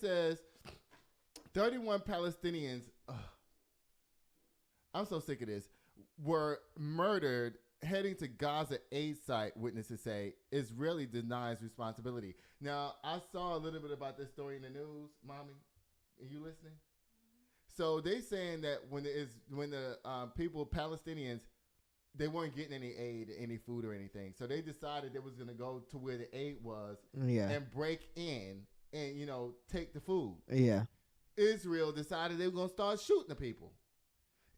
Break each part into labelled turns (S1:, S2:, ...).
S1: says 31 Palestinians, I'm so sick of this, were murdered heading to Gaza aid site, witnesses say. Israeli denies responsibility. Now, I saw a little bit about this story in the news, Mommy. Are you listening? So they saying that when the people, Palestinians, they weren't getting any aid, any food or anything. So they decided they was going to go to where the aid was and break in and, take the food.
S2: Yeah.
S1: Israel decided they were going to start shooting the people.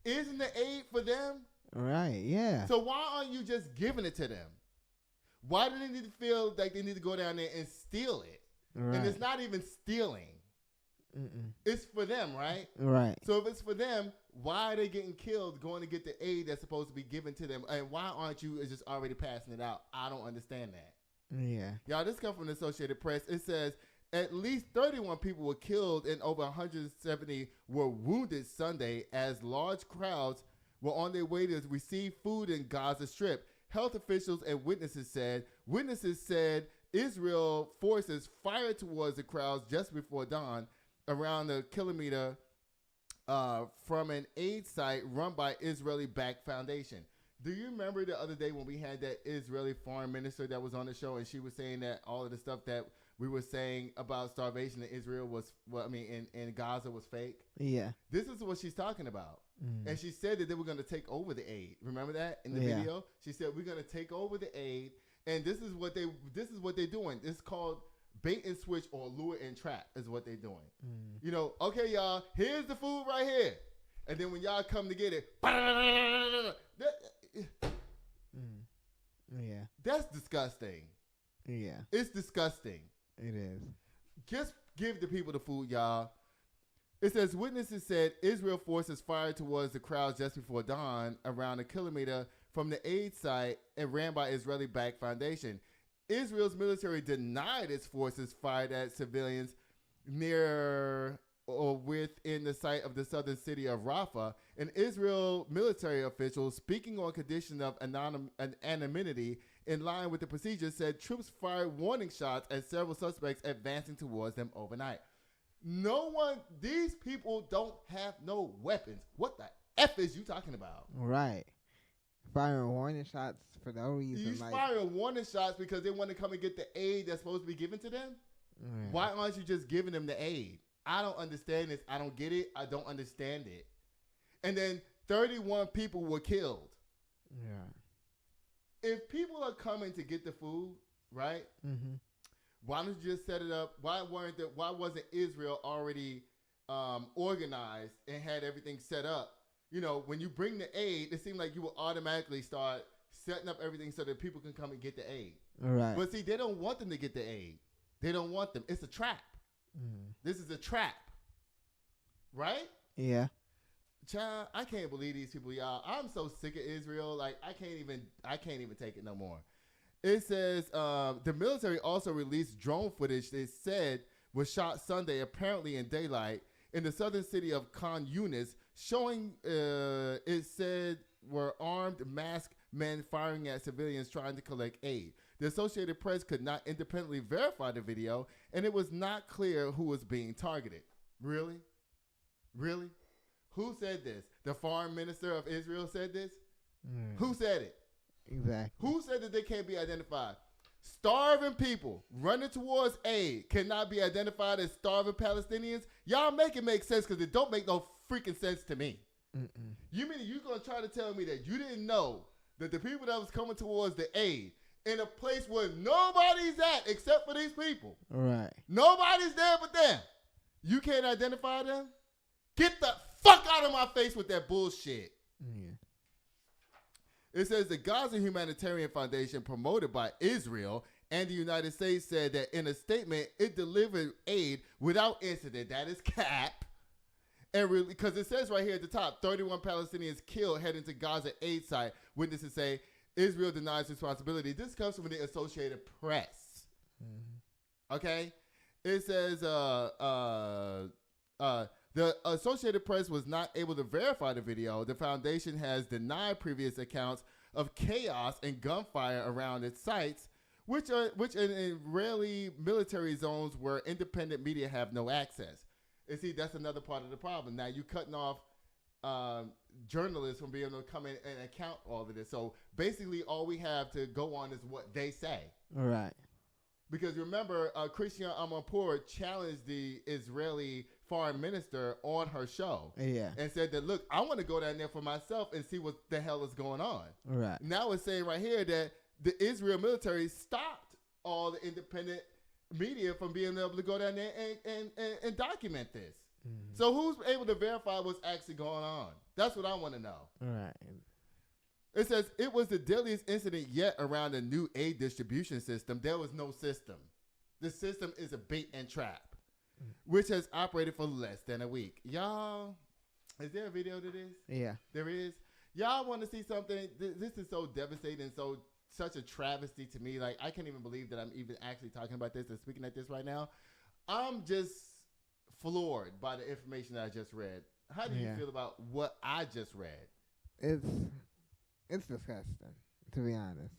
S1: Isn't the aid for them?
S2: Right, yeah.
S1: So why aren't you just giving it to them? Why do they need to feel like they need to go down there and steal it? Right. And it's not even stealing. Mm-mm. It's for them, right?
S2: Right.
S1: So if it's for them, why are they getting killed going to get the aid that's supposed to be given to them? And why aren't you just already passing it out? I don't understand that.
S2: Yeah.
S1: Y'all, this comes from the Associated Press. It says at least 31 people were killed and over 170 were wounded Sunday as large crowds were on their way to receive food in Gaza Strip. Health officials and witnesses said Israel forces fired towards the crowds just before dawn around a kilometer from an aid site run by Israeli-backed foundation. Do you remember the other day when we had that Israeli foreign minister that was on the show and she was saying that all of the stuff that we were saying about starvation in Israel was, in Gaza was fake?
S2: Yeah.
S1: This is what she's talking about. Mm. And she said that they were going to take over the aid. Remember that in the video? She said, we're going to take over the aid. And this is what they're doing. It's called bait and switch or lure and trap is what they're doing. Mm. Okay, y'all, here's the food right here. And then when y'all come to get it,
S2: yeah.
S1: That's disgusting.
S2: Yeah.
S1: It's disgusting.
S2: It is.
S1: Just give the people the food, y'all. It says witnesses said Israel forces fired towards the crowd just before dawn around a kilometer from the aid site and ran by Israeli-backed foundation. Israel's military denied its forces fired at civilians near or within the site of the southern city of Rafah. An Israel military official speaking on condition of anonymity in line with the procedure said troops fired warning shots at several suspects advancing towards them overnight. These people don't have no weapons. What the F is you talking about?
S2: Right. Firing warning shots for no reason.
S1: You firing warning shots because they want to come and get the aid that's supposed to be given to them? Right. Why aren't you just giving them the aid? I don't understand this. I don't get it. I don't understand it. And then 31 people were killed. Yeah. If people are coming to get the food, right? Mm-hmm. Why don't you just set it up? Why wasn't Israel already organized and had everything set up? When you bring the aid, it seemed like you will automatically start setting up everything so that people can come and get the aid.
S2: Right.
S1: But see, they don't want them to get the aid. They don't want them. It's a trap. Mm. This is a trap. Right?
S2: Yeah.
S1: Child, I can't believe these people, y'all. I'm so sick of Israel. Like, I can't even take it no more. It says the military also released drone footage they said was shot Sunday, apparently in daylight, in the southern city of Khan Yunis, showing it said were armed, masked men firing at civilians trying to collect aid. The Associated Press could not independently verify the video, and it was not clear who was being targeted. Really? Really? Who said this? The foreign minister of Israel said this? Who said it?
S2: Exactly.
S1: Who said that they can't be identified? Starving people running towards aid cannot be identified as starving Palestinians? Y'all make it make sense because it don't make no freaking sense to me. Mm-mm. You mean you're going to try to tell me that you didn't know that the people that was coming towards the aid in a place where nobody's at except for these people?
S2: Right.
S1: Nobody's there but them. You can't identify them? Get the fuck out of my face with that bullshit. Yeah. It says the Gaza Humanitarian Foundation, promoted by Israel and the United States, said that in a statement it delivered aid without incident. That is cap. And because it says right here at the top, 31 Palestinians killed heading to Gaza aid site. Witnesses say Israel denies responsibility. This comes from the Associated Press. Mm-hmm. Okay? It says the Associated Press was not able to verify the video. The foundation has denied previous accounts of chaos and gunfire around its sites, which in Israeli military zones where independent media have no access. And see, that's another part of the problem. Now you cutting off journalists from being able to come in and account all of this. So basically, all we have to go on is what they say.
S2: Right.
S1: Because remember, Christian Amanpour challenged the Israeli foreign minister on her show.
S2: Yeah.
S1: And said that, look, I want to go down there for myself and see what the hell is going on.
S2: Right.
S1: Now it's saying right here that the Israel military stopped all the independent media from being able to go down there and document this. Mm-hmm. So who's able to verify what's actually going on? That's what I want to know.
S2: Right.
S1: It says it was the deadliest incident yet around a new aid distribution system. There was no system. The system is a bait and trap, which has operated for less than a week. Y'all, is there a video to this?
S2: Yeah.
S1: There is? Y'all want to see something? This is so devastating, such a travesty to me. Like, I can't even believe that I'm even actually talking about this and speaking at this right now. I'm just floored by the information that I just read. How do you feel about what I just read?
S2: It's disgusting, to be honest.